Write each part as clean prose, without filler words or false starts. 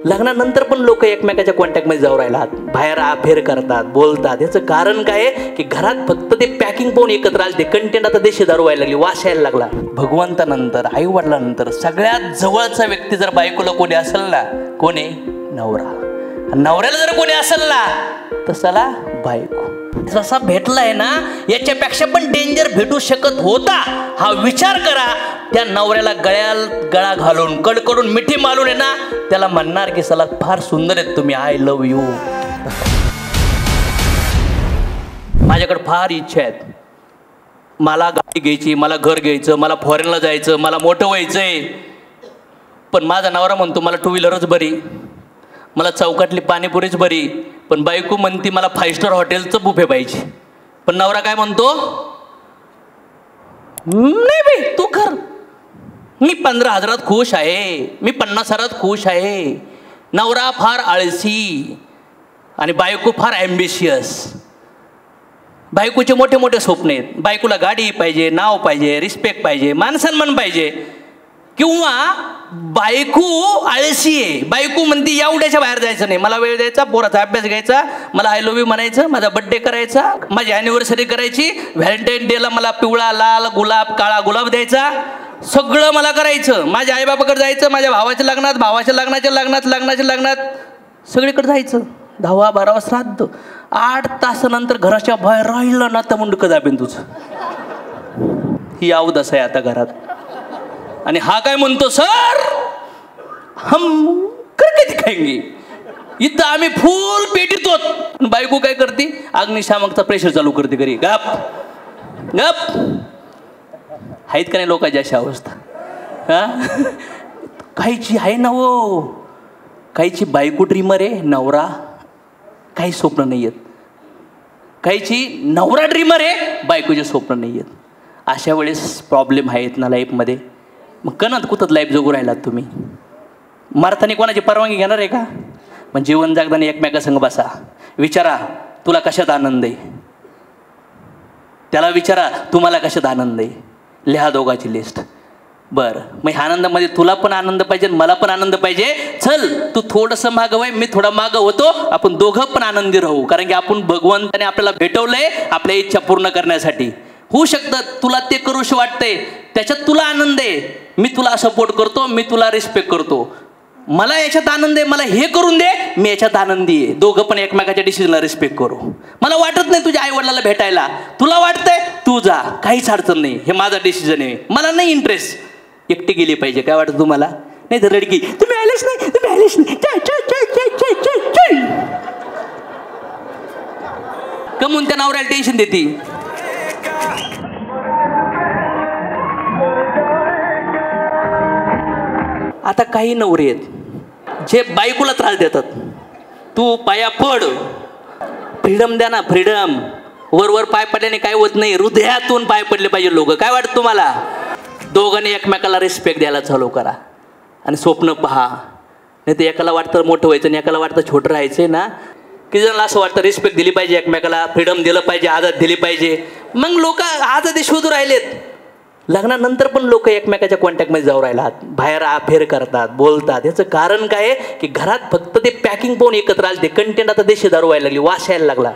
लग्नानंतर पण लोक एकमेकाच्या कॉन्टॅक्टमध्ये जाऊ राहिलात, बाहेर अफेअर करतात, बोलतात. याचं कारण काय आहे की घरात फक्त ते पॅकिंग पाहून एकत्र आले. ते कंटेंट आता देशी दारू व्हायला लागली, वास यायला लागला. भगवंतानंतर, आई वडिलांनंतर सगळ्यात जवळचा व्यक्ती जर बायकोला कोणी असेल ना, कोणी? नवरा. नवऱ्याला जर कोणी असेल ना, तसाला बायको. जसा भेटलाय ना, याच्यापेक्षा पण डेंजर भेटू शकत होता, हा विचार करा. त्या नवऱ्याला गळा घालून, कडकडून, मिठी मारून आहे ना, त्याला म्हणणार की चला फार सुंदर आहेत तुम्ही, आय लव्ह यू. माझ्याकडे फार इच्छा आहेत, मला गाडी घ्यायची, मला घर घ्यायचं, मला फॉरेनला जायचं, मला मोठं व्हायचंय. पण माझा नवरा म्हणतो मला टू व्हीलरच बरी, मला चौकातली पाणीपुरीच बरी. पण बायको म्हणती मला 5 स्टार हॉटेलचं बुफे पाहिजे. पण नवरा काय म्हणतो? नाही बाई तू कर, मी 15,000 खुश आहे, मी 50,000 खुश आहे. नवरा फार आळसी आणि बायको फार ॲम्बिशियस. बायकोचे मोठे मोठे स्वप्न आहेत. बायकोला गाडी पाहिजे, नाव पाहिजे, रिस्पेक्ट पाहिजे, मानसन्मान पाहिजे. किंवा बायको आळशी आहे, बायको म्हणते एवढ्याच्या बाहेर जायचं नाही, मला वेळ द्यायचा, पोराचा अभ्यास घ्यायचा, मला आय लव्ह यू म्हणायचं, माझा बड्डे करायचा, माझी ॲनिव्हर्सरी करायची, व्हॅलेंटाईन डेला मला पिवळा, लाल, गुलाब, काळा गुलाब द्यायचा, सगळं मला करायचं. माझ्या आईबापाकडे जायचं, माझ्या भावाच्या लग्नात, भावाच्या लग्नाच्या लग्नात सगळीकडे जायचं. 10वा 12वा श्राद्ध. 8 तासानंतर घराच्या बाहेर राहिलं ना तर मुंडकं दाबेन तुझं. ही अवदशा आहे आता घरात. आणि हा काय म्हणतो, सर हम करके दिखाएंगे. इथं आम्ही फुल पेटीत होत. बायको काय करते? अग्निशामकचा प्रेशर चालू करते घरी. गप गप. आहेत का नाही लोकांची अशी अवस्था? हा, काहीची आहे ना हो, काहीची बायको ड्रीमर आहे, नवरा काही स्वप्न नाही आहेत. काहीची नवरा ड्रीमर आहे, बायकोचे स्वप्न नाही आहेत. अशा वेळेस प्रॉब्लेम आहेत ना लाईफमध्ये. मग कणत कुतत लाईफ जगू राहिलात तुम्ही. मारताना कोणाची परवानगी घेणार आहे का? मग जीवन जगताना एकमेकासंग बसा, विचारा तुला कशात आनंद आहे, त्याला विचारा तुम्हाला कशात आनंद आहे, लिहा दोघाची लिस्ट. बरं, मग ह्या आनंदामध्ये तुला पण आनंद पाहिजे, मला पण आनंद पाहिजे. चल तू थोडंसं मागं वय, मी थोडा मागं होतो, आपण दोघं पण आनंदी राहू. कारण की आपण भगवंताने आपल्याला भेटवलंय आपल्या इच्छा पूर्ण करण्यासाठी. होऊ शकतं तुला ते करूशी वाटतंय, त्याच्यात तुला आनंद आहे, मी तुला सपोर्ट करतो, मी तुला रिस्पेक्ट करतो. मला याच्यात आनंद आहे, मला हे करून दे, मी याच्यात आनंदी आहे. दोघं पण एकमेकाच्या डिसिजनला रिस्पेक्ट करू. मला वाटत नाही तुझ्या आईवडिलाला भेटायला, तुला वाटतंय तू जा, काहीच अडचण नाही, हे माझा डिसिजन आहे, मला नाही इंटरेस्ट. एकटी गेली पाहिजे, काय वाटतं तुम्हाला? नाही तर रडकी, तुम्ही आलेच नाही, तुम्ही आलेच नाही, कमून त्या नवऱ्याला टेन्शन देते. आता काही नवरे आहेत जे बायकोला त्रास देतात. तू पाया पड, फ्रीडम द्या ना, फ्रीडम. वर पाय पडल्याने काय होत नाही, हृदयातून पाय पडले पाहिजे लोक. काय वाटतं तुम्हाला? दोघांनी एकमेकाला रिस्पेक्ट द्यायला चालू करा आणि स्वप्न पहा. नाही तर एकाला वाटतं मोठं व्हायचं आणि एकाला वाटतं छोटं राहायचं ना. की जणांना असं वाटतं रिस्पेक्ट दिली पाहिजे एकमेकाला, फ्रीडम दिलं पाहिजे, आझाद दिली पाहिजे. मग लोक आझादी शोधू राहिलेत. लग्नानंतर पण लोक एकमेकाच्या कॉन्टॅक्टमध्ये जाऊ राहिलात, बाहेर अफेअर करतात, बोलतात. याचं कारण काय आहे की घरात फक्त ते पॅकिंग पाहून एकत्र आले. ते कंटेंट आता देशी दारू व्हायला लागली, वास यायला लागला.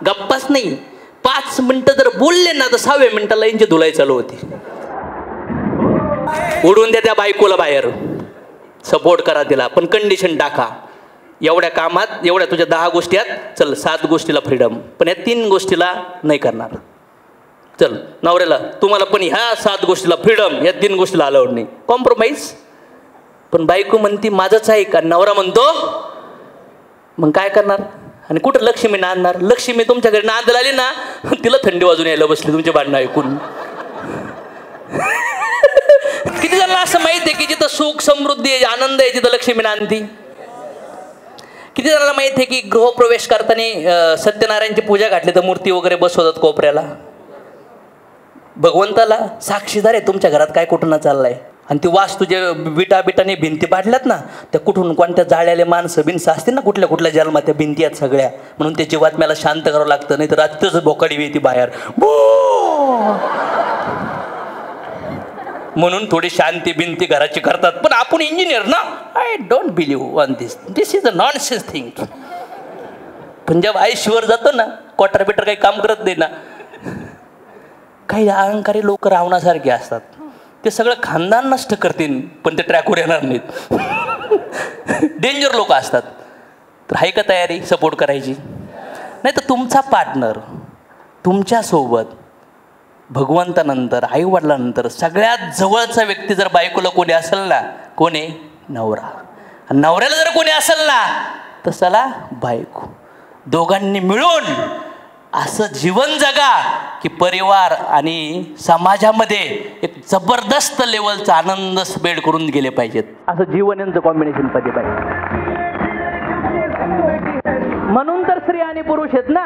गप्पाच नाही, 5 मिनटं जर बोलले ना तर 6व्या मिनिटाला इंची धुलाई चालू होती. उडून द्या त्या बायकोला बाहेर, सपोर्ट करा तिला, पण कंडिशन टाका. एवढ्या कामात, एवढ्या तुझ्या 10 गोष्टी आहेत, चल 7 गोष्टीला फ्रीडम, पण या 3 गोष्टीला नाही करणार. चल नवऱ्याला तुम्हाला पण ह्या 7 गोष्टीला फ्रीडम, या 3 गोष्टीला अलाउड नाही, कॉम्प्रोमाइज. पण बायको म्हणती माझंच आहे का, नवरा म्हणतो मग काय करणार? आणि कुठं लक्ष्मी नांदणार? लक्ष्मी तुमच्या घरी नांदायला आली ना, तिला थंडी वाजून यायला बसली तुमचे भांडणं ऐकून. किती जणांना असं माहित आहे की जिथं सुख, समृद्धी, आनंद आहे तिथं लक्ष्मी नांदती? किती जणांना माहित आहे की गृहप्रवेश करताना सत्यनारायणची पूजा घातली तर मूर्ती वगैरे बसवतात कोपऱ्याला? भगवंताला साक्षीदार आहे तुमच्या घरात काय कुठं ना चाललाय. आणि ती वास्तू जे बिटाने भिंती पाडल्यात ना, त्या कुठून कोणत्या जाळ्याले माणसं बिनसं असतील ना, कुठल्या कुठल्या जन्मात त्या भिंती आहेत सगळ्या. म्हणून त्या जीवात्म्याला शांत करावं लागतं, नाही तर रात्रीच बोकाडी येते बाहेर. म्हणून थोडी शांती बिंती घराची करतात. पण आपण इंजिनियर ना, I don't believe on this is a nonsense thing. पण जेव्हा आयुष्यावर जातो ना, क्वार्टर बिटर काही काम करत नाही ना, काही अहंकारी लोक रावणासारखे असतात. ते सगळं खानदान नष्ट करतील पण ते ट्रॅकवर येणार नाहीत. डेंजर लोक असतात. तर आहे का तयारी सपोर्ट करायची? नाही तर तुमचा पार्टनर तुमच्यासोबत भगवंतानंतर आईवडिलांनंतर सगळ्यात जवळचा व्यक्ती जर बायकोला कोणी असेल ना, कोण आहे? नवरा. आणि नवऱ्याला जर कोणी असेल ना तर चला बायको. दोघांनी मिळून असं जीवन जगा की परिवार आणि समाजामध्ये एक जबरदस्त लेवलचा आनंद स्प्रेड करून गेले पाहिजेत. असं जीवन यांचं कॉम्बिनेशन पाहिजे. म्हणून तर स्त्री आणि पुरुष आहेत ना,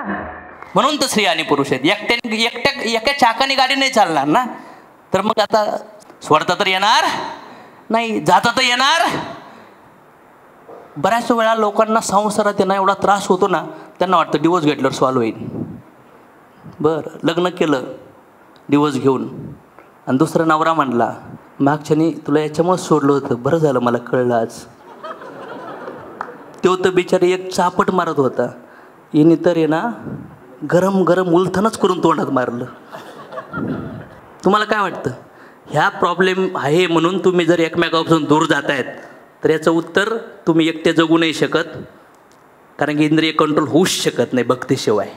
म्हणून तर स्त्री आणि पुरुष आहेत. एका चाकाने गाडी नाही चालणार ना. तर मग आता सोडता तर येणार नाही, जाता तर येणार. बऱ्याच वेळा लोकांना संसारात येणं एवढा त्रास होतो ना, त्यांना वाटतं डिवोर्स घेतल्यावर सॉल्व होईल. बरं, लग्न केलं डिवोर्स घेऊन आणि दुसरा नवरा म्हणला मागच्यानी तुला याच्यामुळेच सोडलं होतं, बरं झालं मला कळलं आज. तो तर बिचारी एक चापट मारत होता, येणे तर आहे ना गरम गरम उलथनच करून तोंडात मारलं. तुम्हाला काय वाटतं? ह्या प्रॉब्लेम आहे म्हणून तुम्ही जर एकमेकापासून दूर जात आहेत तर याचं उत्तर तुम्ही एकटे जगू नाही शकत, कारण की इंद्रिय कंट्रोल होऊच शकत नाही भक्तीशिवाय.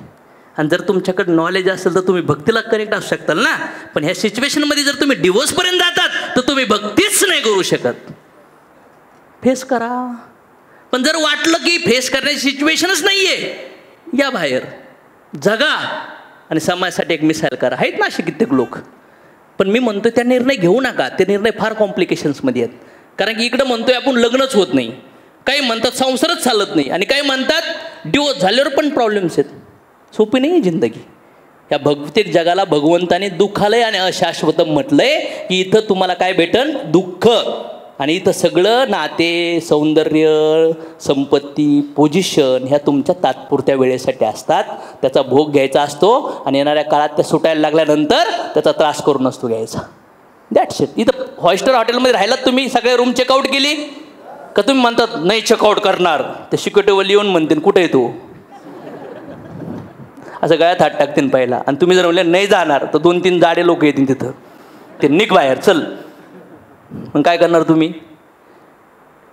आणि जर तुमच्याकडे नॉलेज असेल तर तुम्ही भक्तीला कनेक्ट असू शकताल ना. पण ह्या सिच्युएशनमध्ये जर तुम्ही डिवोर्सपर्यंत जातात तर तुम्ही भक्तीच नाही करू शकत. फेस करा. पण जर वाटलं की फेस करण्याची सिच्युएशनच नाही आहे, या बाहेर जगा आणि समाजासाठी एक मिसाईल करा. आहेत ना असे कित्येक लोक. पण मी म्हणतो त्या निर्णय घेऊ नका. ते निर्णय फार कॉम्प्लिकेशन्समध्ये आहेत. कारण की इकडं म्हणतोय आपण लग्नच होत नाही, काही म्हणतात संसारच चालत नाही, आणि काही म्हणतात डिवोर्स झाल्यावर पण प्रॉब्लेम्स आहेत. सोपी नाही जिंदगी. या भौतिक जगाला भगवंताने दुःखालय आणि अशाश्वतम म्हटलंय की इथं तुम्हाला काय भेटन? दुःख. आणि इथं सगळं नाते, सौंदर्य, संपत्ती, पोझिशन ह्या तुमच्या तात्पुरत्या वेळेसाठी असतात. त्याचा भोग घ्यायचा असतो आणि येणाऱ्या काळात त्या सुटायला लागल्यानंतर त्याचा त्रास करून नसतो घ्यायचा. That's it. इथं हॉस्टेल हॉटेलमध्ये राहिलात तुम्ही, सगळे रूम चेकआउट केली का तुम्ही म्हणतात नाही चेकआउट करणार, ते सिक्युरिटीवाले येऊन म्हणतील कुठे आहे तू, असं गळ्यात हात टाकतील पहिला. आणि तुम्ही जर म्हणले नाही जाणार तर 2-3 जाडे लोक येतील तिथं, ते निघ बाहेर चल. मग काय करणार तुम्ही?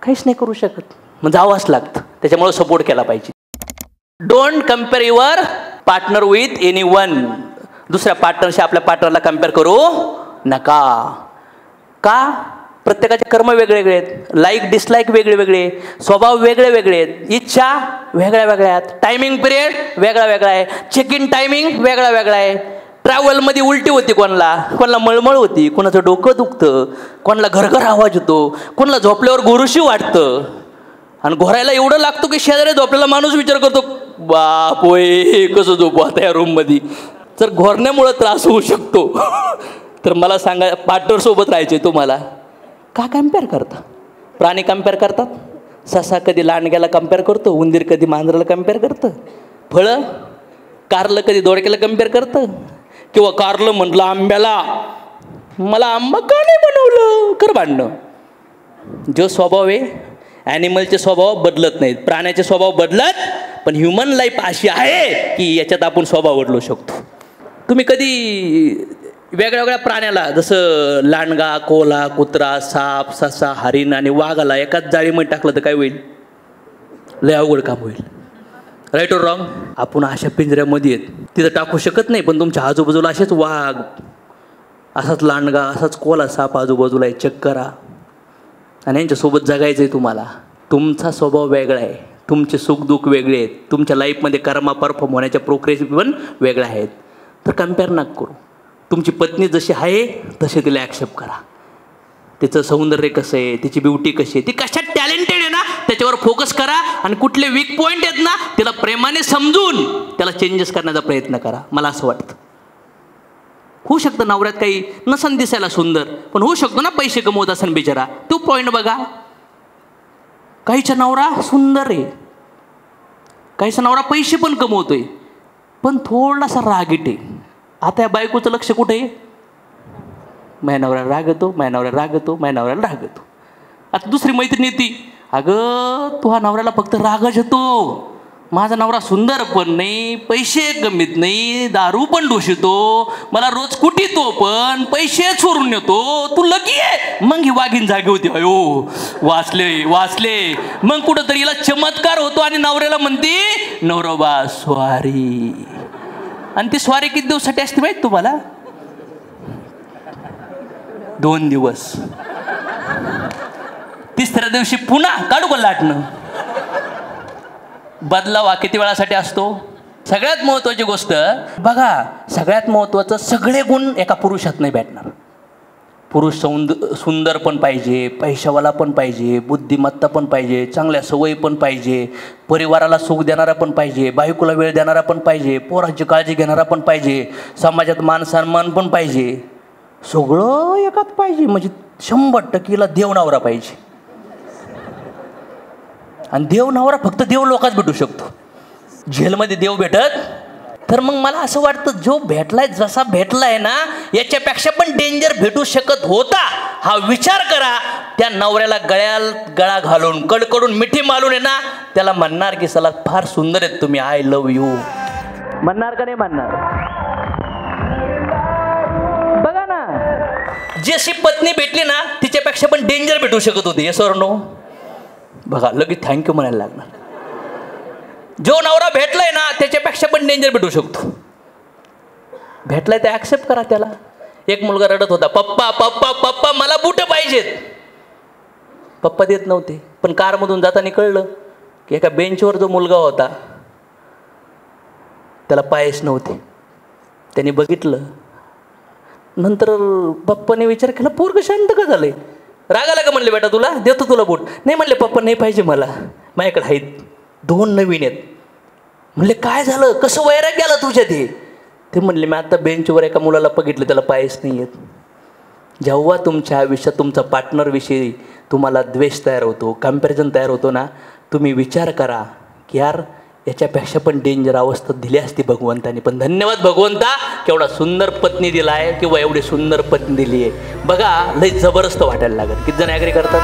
काहीच नाही करू शकत. मग जावंच लागतं. त्याच्यामुळे सपोर्ट केला पाहिजे. Don't compare your partner with anyone. दुसऱ्या पार्टनरशी आपल्या पार्टनरला कम्पेअर करू नका. का? प्रत्येकाचे कर्म वेगळे वेगळे आहेत, लाईक डिसलाईक वेगळे वेगळे, स्वभाव वेगळे वेगळे आहेत, इच्छा वेगळ्या वेगळ्या आहेत, टायमिंग पिरियड वेगळा वेगळा आहे, चेक इन टायमिंग वेगळा वेगळा आहे. ट्रॅव्हलमध्ये उलटी होती कोणाला मळमळ होती, कोणाचं डोकं दुखतं, कोणाला घरघर आवाज येतो, कोणाला झोपल्यावर गोरुशी वाटतं. आणि घोरायला एवढं लागतो की शेजारी झोपलेला माणूस विचार करतो बाप होय कसं झोपू आता या रूममध्ये. जर घोरण्यामुळं त्रास होऊ शकतो तर मला सांगा पार्टनरसोबत राहायचे तुम्हाला का कम्पेअर करता? प्राणी कम्पेअर करतात. ससा कधी लांडग्याला कम्पेअर करतो, उंदीर कधी मांजराला कम्पेअर करतं, फळं कारलं कधी दोडक्याला कम्पेअर करतं, किंवा कारलं म्हटलं आंब्याला मला आंबा का नाही बनवलं, कर भांडणं. जो स्वभाव आहे ॲनिमलचे स्वभाव बदलत नाहीत, प्राण्याचे स्वभाव बदलत, पण ह्युमन लाईफ अशी आहे की याच्यात आपण स्वभाव बदलू शकतो. तुम्ही कधी वेगळ्या वेगळ्या प्राण्याला, जसं लांडगा, कोल्हा, कुत्रा, साप, ससा, हरिण आणि वाघाला एकाच जाळीमध्ये टाकलं तर काय होईल? लय अवघड काम होईल. राईट और रॉंग? आपण अशा पिंजऱ्यामध्ये आहेत, तिथं टाकू शकत नाही, पण तुमच्या आजूबाजूला असेच वाघ, असाच लांडगा, असाच कोल्हा, साप आजूबाजूला आहे. चेक करा. आणि यांच्यासोबत जगायचं आहे तुम्हाला. तुमचा स्वभाव वेगळा आहे, तुमचे सुखदुःख वेगळे आहेत, तुमच्या लाईफमध्ये कर्मा परफॉर्म होण्याच्या प्रोग्रेस पण वेगळ्या आहेत. तर कम्पेअर नका करू. तुमची पत्नी जशी आहे तसे तिला ॲक्सेप्ट करा. तिचं सौंदर्य कसं आहे, तिची ब्युटी कशी आहे, ती कशात टॅलेंटेड आहे ना त्याच्यावर फोकस करा. आणि कुठले वीक पॉईंट आहेत ना तिला प्रेमाने समजून त्याला चेंजेस करण्याचा प्रयत्न करा. मला असं वाटतं. होऊ शकतं नवऱ्यात काही नसन दिसायला सुंदर, पण होऊ शकतो ना पैसे कमवत असेल बिचारा, तो पॉईंट बघा. काहीचा नवरा सुंदर आहे, काहीचा नवरा पैसे पण कमवतोय पण थोडासा रागीट आहे. आता या बायकोचं लक्ष कुठे आहे? माझ्या नवऱ्याला राग येतो, माझ्या नवऱ्याला राग येतो, माझ्या नवऱ्याला राग येतो. आता दुसरी मैत्रीण येते, अगं तुझ्या नवऱ्याला फक्त रागच येतो, माझा नवरा सुंदर पण नाही, पैसे कमीत नाही, दारू पण ढोशितो, मला रोज कुटीतो पण पैसे चोरून येतो, तू लकी आहे. मग ही वाघीन जागी होती, अयो वाचले वाचले. मग कुठंतरी हिला चमत्कार होतो आणि नवऱ्याला म्हणते, नवरोबा स्वारी. आणि ती स्वारी किती दिवसासाठी असते माहिती तुम्हाला? 2 दिवस. तिसऱ्या दिवशी पुन्हा काढू का लाटणं. बदलावा किती वेळासाठी असतो? सगळ्यात महत्त्वाची गोष्ट बघा, सगळ्यात महत्त्वाचं, सगळे गुण एका पुरुषात नाही भेटणार. पुरुष सुंदर पण पाहिजे, पैशावाला पण पाहिजे, बुद्धिमत्ता पण पाहिजे, चांगल्या सवयी पण पाहिजे, परिवाराला सुख देणारा पण पाहिजे, बायकोला वेळ देणारा पण पाहिजे, पोरांची काळजी घेणारा पण पाहिजे, समाजात मान सन्मान पण पाहिजे. सगळं एकात पाहिजे म्हणजे 100% देव नवरा पाहिजे. आणि देव नवरा फक्त देव लोकांच भेटू शकतो, जेलमध्ये देव भेटत. तर मग मला असं वाटतं, जो भेटलाय जसा भेटलाय ना, याच्यापेक्षा पण डेंजर भेटू शकत होता. हा विचार करा. त्या नवऱ्याला गळा घालून कडकडून मिठी मारून आहे ना, त्याला म्हणणार की चला फार सुंदर आहेत तुम्ही, आय लव्ह यू. म्हणणार का नाही म्हणणार? बघा ना, जशी पत्नी भेटली ना, तिच्यापेक्षा पण डेंजर भेटू शकत होती. Yes or no? बघा लगेच थँक्यू म्हणायला लागणार. जो नवरा भेटलाय ना, त्याच्यापेक्षा पण डेंजर भेटू शकतो. भेटलाय तर ॲक्सेप्ट करा त्याला. एक मुलगा रडत होता, पप्पा पप्पा पप्पा मला बूट पाहिजेत. पप्पा देत नव्हते. पण कारमधून जाताना कळलं की एका बेंचवर जो मुलगा होता त्याला पायच नव्हते. त्याने बघितलं. नंतर पप्पाने विचार केला, पोरगं शांत का झालंय? रागाला का म्हणले, बेटा तुला देतो तुला बूट. नाही म्हणले, पप्पा नाही पाहिजे मला, माझ्याकडे आहेत 2 नवीन आहेत. म्हणले काय झालं, कसं वैराग गेला तुझ्या? ते म्हणले, मी आता बेंचवर एका मुलाला बघितलं, त्याला पायच नाही आहेत. जेव्हा तुमच्या आयुष्यात तुमचा पार्टनरविषयी तुम्हाला द्वेष तयार होतो, कम्पॅरिझन तयार होतो ना, तुम्ही विचार करा की यार याच्यापेक्षा पण डेंजर अवस्था दिली असती भगवंतानी. पण धन्यवाद भगवंता, केवढा सुंदर पत्नी दिला आहे किंवा एवढी सुंदर पत्नी दिली आहे. बघा लय जबरदस्त वाटायला लागत. किती जण ॲग्री करतात?